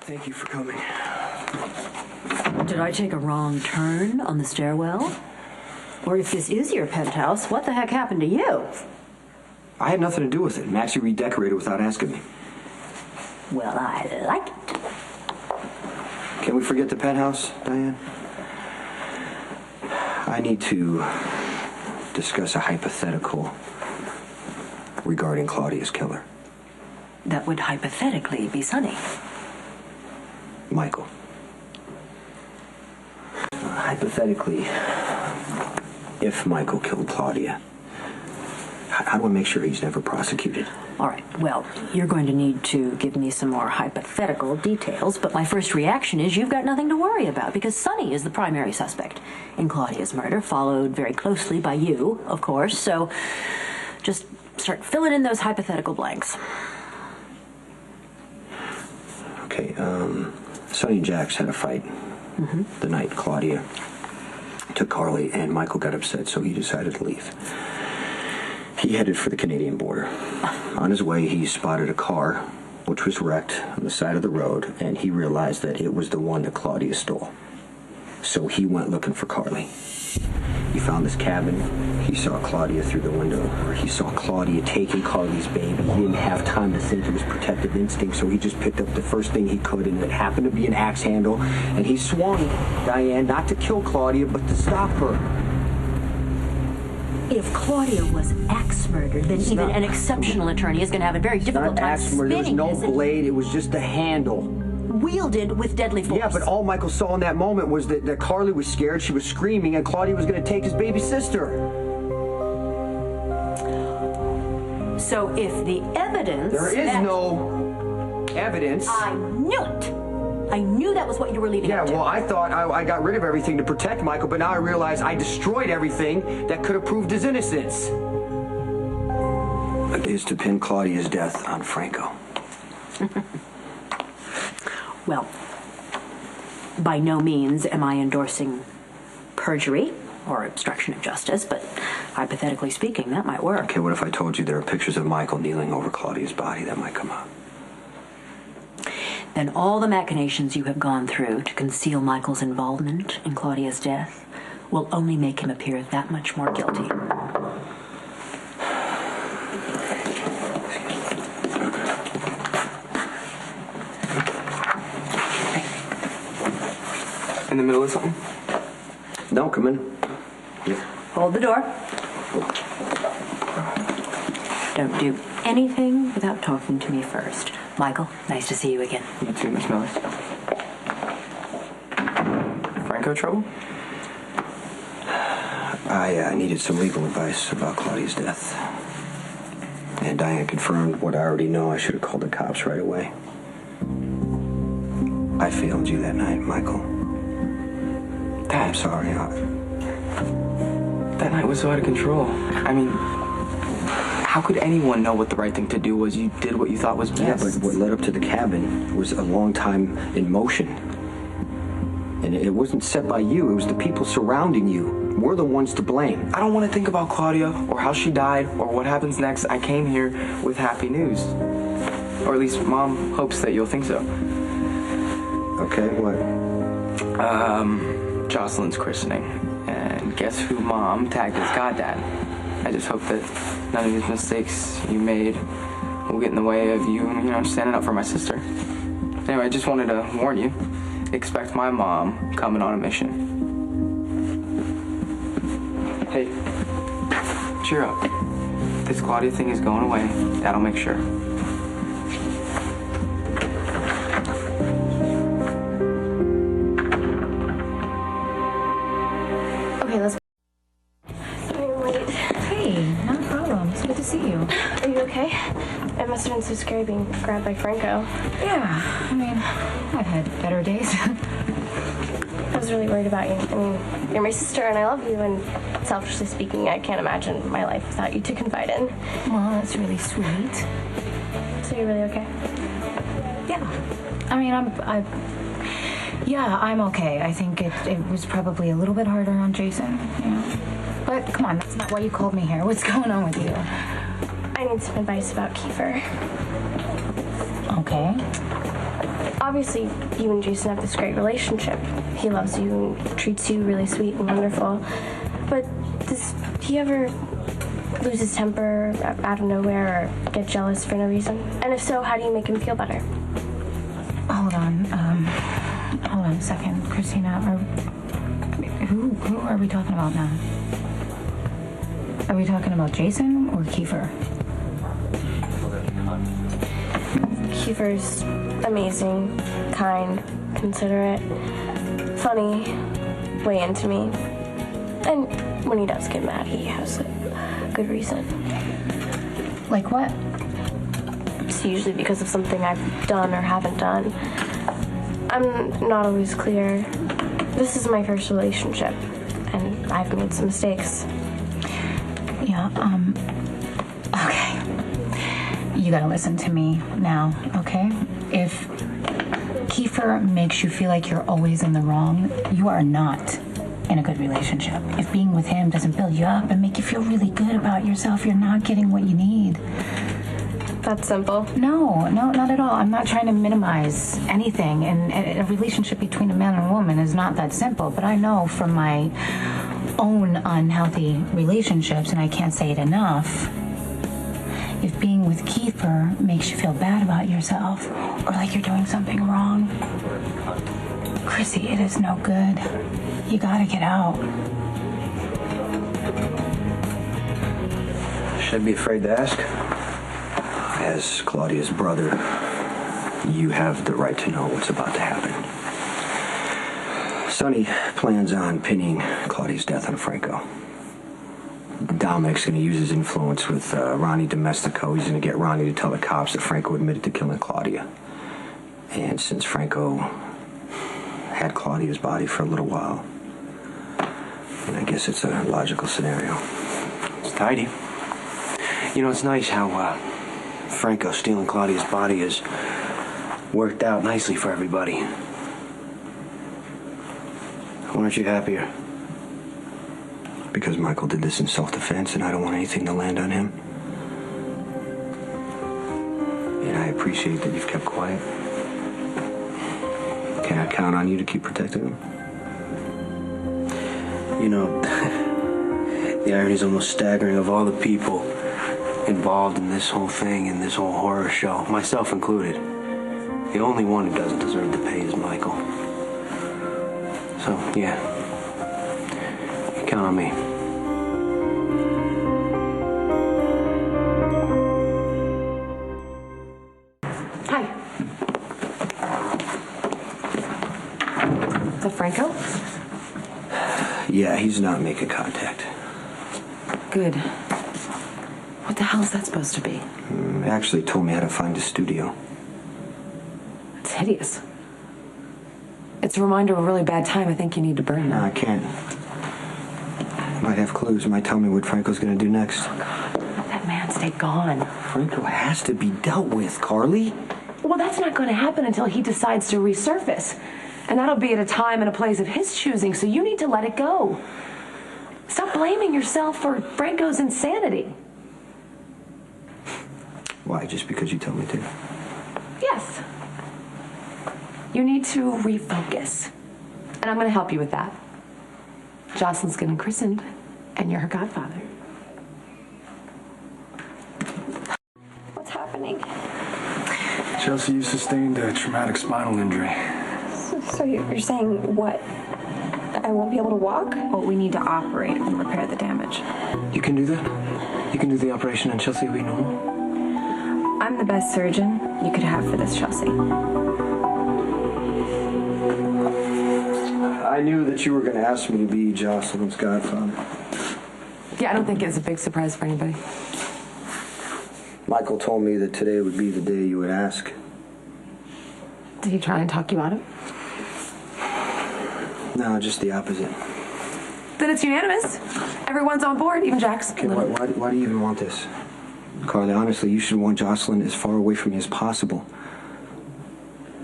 Thank you for coming. Did I take a wrong turn on the stairwell? Or if this is your penthouse, what the heck happened to you? I had nothing to do with it. Maxie redecorated without asking me. Well, I like it. Can we forget the penthouse, Diane? I need to discuss a hypothetical regarding Claudia's killer. That would hypothetically be Sonny. Michael. Hypothetically, if Michael killed Claudia, how do I make sure he's never prosecuted? All right, well, you're going to need to give me some more hypothetical details, but my first reaction is you've got nothing to worry about because Sonny is the primary suspect in Claudia's murder, followed very closely by you, of course, so just start filling in those hypothetical blanks. Okay, Sonny and Jax had a fight the night Claudia took Carly, and Michael got upset, so he decided to leave. He headed for the Canadian border. On his way, he spotted a car, which was wrecked on the side of the road, and he realized that it was the one that Claudia stole. So he went looking for Carly. He found this cabin. He saw Claudia through the window, or he saw Claudia taking Carly's baby. He didn't have time to think. It was protective instinct, so he just picked up the first thing he could, and it happened to be an axe handle, and he swung, Diane, not to kill Claudia, but to stop her. If Claudia was axe murdered, then even an exceptional attorney is going to have a very difficult time spinning this. There was no this. blade. It was just a handle. Wielded with deadly force. Yeah, but all Michael saw in that moment was that Carly was scared, she was screaming, and Claudia was going to take his baby sister. So if the evidence... There is no evidence. I knew it. I knew that was what you were leading up to. Yeah, well, I thought I got rid of everything to protect Michael, but now I realize I destroyed everything that could have proved his innocence. It is to pin Claudia's death on Franco. Well, by no means am I endorsing perjury or obstruction of justice, but hypothetically speaking, that might work. Okay, what if I told you there are pictures of Michael kneeling over Claudia's body? That might come up. Then all the machinations you have gone through to conceal Michael's involvement in Claudia's death will only make him appear that much more guilty. In the middle of something? No, come in. Yeah. Hold the door. Don't do anything without talking to me first. Michael, nice to see you again. You too, Miss Miller. Franco trouble? I needed some legal advice about Claudia's death. And Diane confirmed what I already know. I should have called the cops right away. I failed you that night, Michael. I'm sorry. That night was so out of control. I mean, how could anyone know what the right thing to do was? You did what you thought was best. Yeah, but what led up to the cabin was a long time in motion. And it wasn't set by you. It was the people surrounding you. We're the ones to blame. I don't want to think about Claudia or how she died or what happens next. I came here with happy news. Or at least Mom hopes that you'll think so. Okay, what? Jocelyn's christening. And guess who Mom tagged as goddad? I just hope that none of these mistakes you made will get in the way of you, standing up for my sister. Anyway, I just wanted to warn you. Expect my mom coming on a mission. Hey, cheer up. This Claudia thing is going away. Dad'll make sure. Okay, let's... Sorry I'm late. Hey, no problem. It's good to see you. Are you okay? It must have been so scary being grabbed by Franco. Yeah, I mean, I've had better days. I was really worried about you. I mean, you're my sister and I love you, and selfishly speaking, I can't imagine my life without you to confide in. Well, that's really sweet. So you're really okay? Yeah. I mean, I'm okay. I think it was probably a little bit harder on Jason, But come on, that's not why you called me here. What's going on with you? I need some advice about Kiefer. Okay. obviously, you and Jason have this great relationship. He loves you and treats you really sweet and wonderful. But does he ever lose his temper out of nowhere or get jealous for no reason? And if so, how do you make him feel better? Hold on a second, Christina. Who are we talking about now? Are we talking about Jason or Kiefer? Kiefer's amazing, kind, considerate, funny, way into me. And when he does get mad, he has a good reason. Like what? It's usually because of something I've done or haven't done. I'm not always clear. This is my first relationship, and I've made some mistakes. Yeah, okay. You gotta listen to me now, okay? If Kiefer makes you feel like you're always in the wrong, you are not in a good relationship. If being with him doesn't build you up and make you feel really good about yourself, you're not getting what you need. That's simple. No, not at all. I'm not trying to minimize anything, and a relationship between a man and a woman is not that simple, but I know from my own unhealthy relationships, and I can't say it enough, if being with Kiefer makes you feel bad about yourself or like you're doing something wrong, Chrissy, it is no good. You gotta get out. Should I be afraid to ask? As Claudia's brother, you have the right to know what's about to happen. Sonny plans on pinning Claudia's death on Franco. Dominic's going to use his influence with Ronnie Domestico. He's going to get Ronnie to tell the cops that Franco admitted to killing Claudia. And since Franco had Claudia's body for a little while, I guess it's a logical scenario. It's tidy. You know, it's nice how Franco stealing Claudia's body has worked out nicely for everybody. Why aren't you happier? Because Michael did this in self-defense and I don't want anything to land on him. And I appreciate that you've kept quiet. Can I count on you to keep protecting him? You know, the irony is almost staggering. Of all the people involved in this whole thing, in this whole horror show, myself included, the only one who doesn't deserve to pay is Michael. So, yeah, you count on me. Hi. Is that Franco? Yeah, he's not making contact. Good. What the hell is that supposed to be? He actually told me how to find his studio. It's hideous. It's a reminder of a really bad time. I think you need to burn No, that. I can't. Might have clues. Might tell me what Franco's going to do next. Oh, God. Let that man stay gone. Franco has to be dealt with, Carly. Well, that's not going to happen until he decides to resurface. And that'll be at a time and a place of his choosing, so you need to let it go. Stop blaming yourself for Franco's insanity. Why? Just because you tell me to? Yes. You need to refocus. And I'm going to help you with that. Jocelyn's getting christened, and you're her godfather. What's happening? Chelsea, you sustained a traumatic spinal injury. So you're saying what? I won't be able to walk? Well, we need to operate and repair the damage. You can do that? You can do the operation and Chelsea will be normal? I'm the best surgeon you could have for this, Chelsea. I knew that you were going to ask me to be Jocelyn's godfather. Yeah, I don't think it's a big surprise for anybody. Michael told me that today would be the day you would ask. Did he try and talk you out of it? No, just the opposite. Then it's unanimous. Everyone's on board, even Jax. Okay, why do you even want this? Carly, honestly, you should want Jocelyn as far away from me as possible.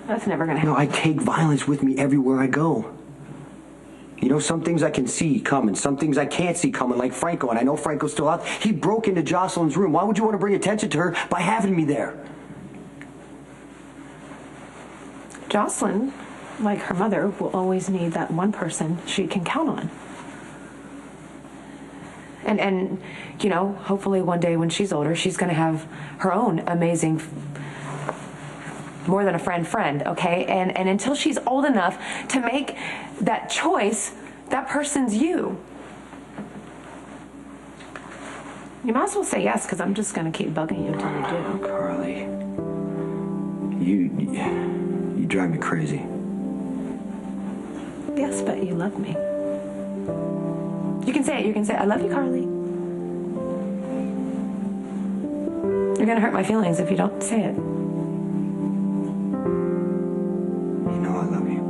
That's never going to happen. No, I take violence with me everywhere I go. You know, some things I can see coming, some things I can't see coming, like Franco, and I know Franco's still out. He broke into Jocelyn's room. Why would you want to bring attention to her by having me there? Jocelyn, like her mother, will always need that one person she can count on. And you know, hopefully one day when she's older, she's going to have her own amazing, more than a friend, okay? And until she's old enough to make that choice, that person's you. You might as well say yes, because I'm just going to keep bugging you until you do. Carly, you drive me crazy. Yes, but you love me. You can say it. You can say, I love you, Carly. You're going to hurt my feelings if you don't say it. You know I love you.